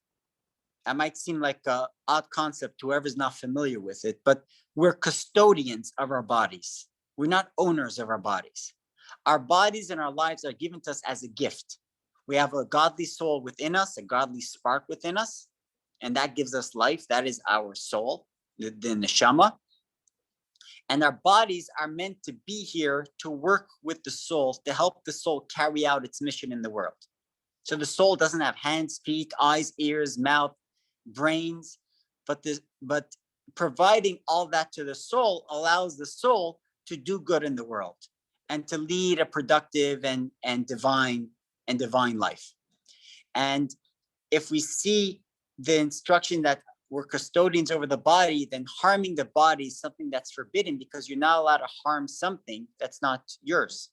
That might seem like an odd concept to whoever's not familiar with it, but we're custodians of our bodies. We're not owners of our bodies. Our bodies and our lives are given to us as a gift. We have a godly soul within us, a godly spark within us, and that gives us life. That is our soul, the neshama. And our bodies are meant to be here to work with the soul, to help the soul carry out its mission in the world. So the soul doesn't have hands, feet, eyes, ears, mouth, brains, but providing all that to the soul allows the soul to do good in the world and to lead a productive and divine life. And if we see the instruction that we're custodians over the body, then harming the body is something that's forbidden, because you're not allowed to harm something that's not yours.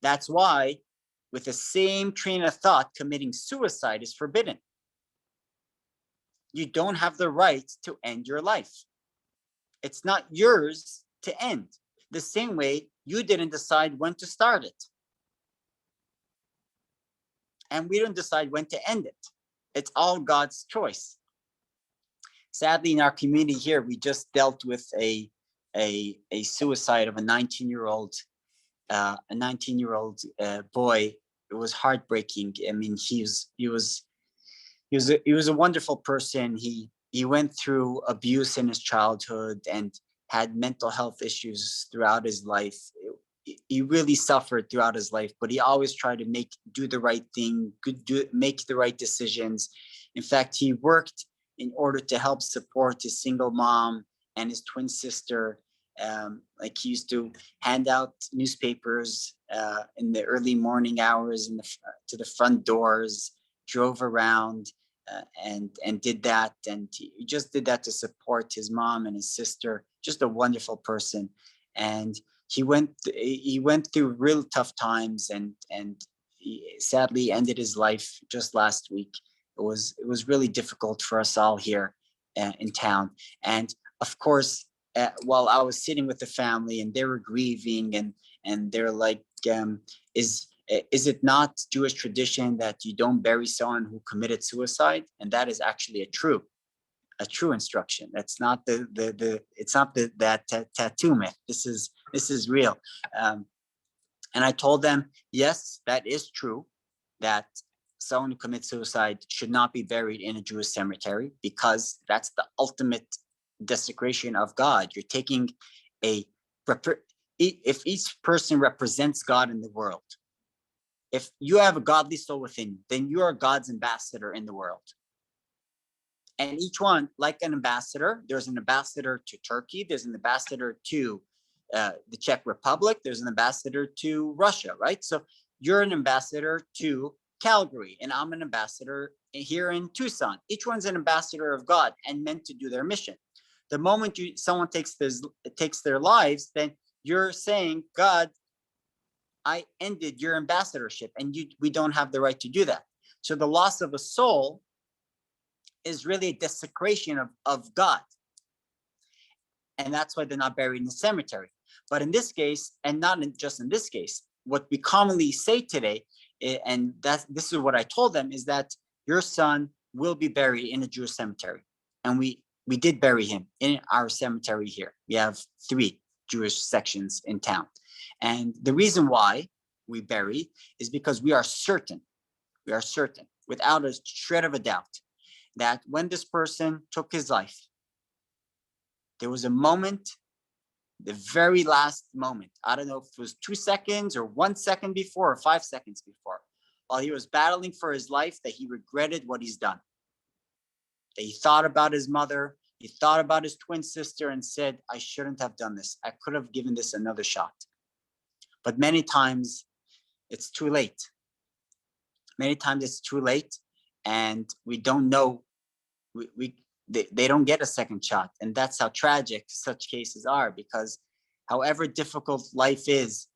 That's why, with the same train of thought, committing suicide is forbidden. You don't have the right to end your life. It's not yours to end. The same way you didn't decide when to start it. And we don't decide when to end it. It's all God's choice. Sadly, in our community here, we just dealt with a suicide of a 19-year-old boy. It was heartbreaking. I mean, he was a wonderful person. He went through abuse in his childhood and had mental health issues throughout his life. He really suffered throughout his life, but he always tried to do the right thing, make the right decisions. In fact, he worked in order to help support his single mom and his twin sister. Like, he used to hand out newspapers in the early morning hours to the front doors, drove around and did that. And he just did that to support his mom and his sister. Just a wonderful person. And he went through real tough times, and he sadly ended his life just last week. It was really difficult for us all here in town. And of course, while I was sitting with the family and they were grieving, and they're like, is it not Jewish tradition that you don't bury someone who committed suicide? And that is actually a true instruction. That's not that tattoo myth. This is real. And I told them, yes, that is true, that someone who commits suicide should not be buried in a Jewish cemetery, because that's the ultimate desecration of God. You're taking if each person represents God in the world, if you have a godly soul within you, then you are God's ambassador in the world. And each one, like an ambassador, there's an ambassador to Turkey, there's an ambassador to the Czech Republic, there's an ambassador to Russia, right? So you're an ambassador to Calgary, and I'm an ambassador here in Tucson. Each one's an ambassador of God and meant to do their mission. The moment someone takes their lives, then you're saying, God, I ended your ambassadorship, and we don't have the right to do that. So the loss of a soul is really a desecration of God. And that's why they're not buried in the cemetery. But in this case, and not just in this case, what we commonly say today, and this is what I told them, is that your son will be buried in a Jewish cemetery. And we did bury him in our cemetery here. We have 3 Jewish sections in town. And the reason why we bury is because we are certain, without a shred of a doubt, that when this person took his life, there was a moment, the very last moment, I don't know if it was 2 seconds or 1 second before or 5 seconds before, while he was battling for his life, that he regretted what he's done. That he thought about his mother, he thought about his twin sister, and said, I shouldn't have done this. I could have given this another shot. But many times it's too late. Many times it's too late, and we don't know. They don't get a second shot, and that's how tragic such cases are. Because however difficult life is,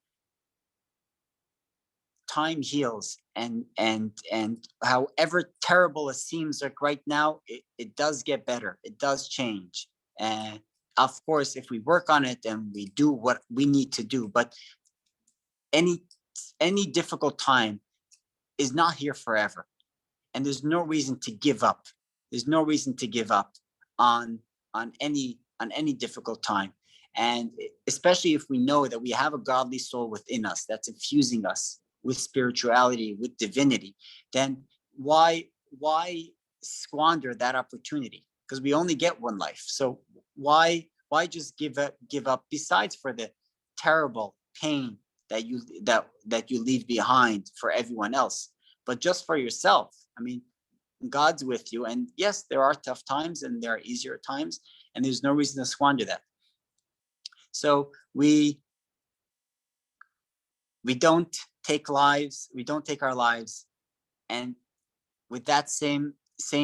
time heals, and however terrible it seems like right now, it does get better. It does change, and of course, if we work on it and we do what we need to do. But any difficult time is not here forever, and there's no reason to give up. There's no reason to give up on any difficult time. And especially if we know that we have a godly soul within us that's infusing us with spirituality, with divinity, then why squander that opportunity? Because we only get one life. So why Why just give up? Besides for the terrible pain that you leave behind for everyone else, but just for yourself. I mean, God's with you, and yes, there are tough times and there are easier times, and there's no reason to squander that. So we don't take our lives, and with that same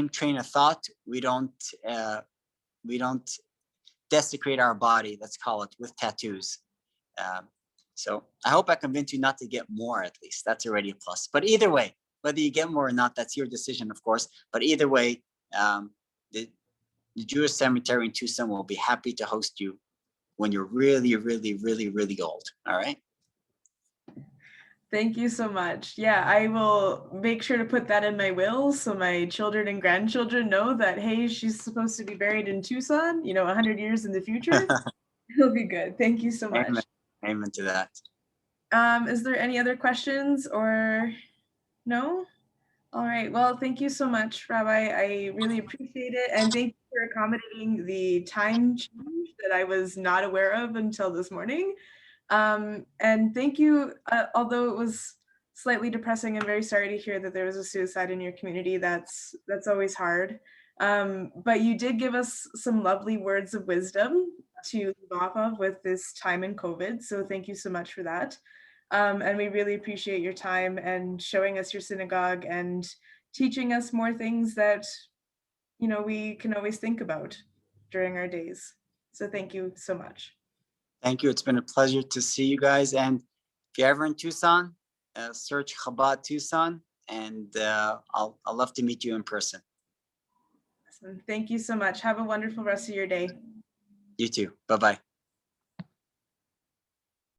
train of thought, we don't desecrate our body, let's call it, with tattoos. So I hope I convinced you not to get more. At least that's already a plus. But either way, whether you get more or not, that's your decision, of course. But either way, the Jewish cemetery in Tucson will be happy to host you when you're really, really, really, really old. All right. Thank you so much. Yeah, I will make sure to put that in my will so my children and grandchildren know that, hey, she's supposed to be buried in Tucson, 100 years in the future. It'll be good. Thank you so much. Amen. Amen to that. Is there any other questions or no? All right. Well, thank you so much, Rabbi. I really appreciate it. And thank you for accommodating the time change that I was not aware of until this morning. And thank you, although it was slightly depressing, I'm very sorry to hear that there was a suicide in your community. That's always hard. But you did give us some lovely words of wisdom to live off of with this time in COVID. So thank you so much for that. And we really appreciate your time and showing us your synagogue and teaching us more things that, we can always think about during our days. So thank you so much. Thank you. It's been a pleasure to see you guys. And if you're ever in Tucson, search Chabad Tucson, and I'll love to meet you in person. Awesome. Thank you so much. Have a wonderful rest of your day. You too. Bye-bye.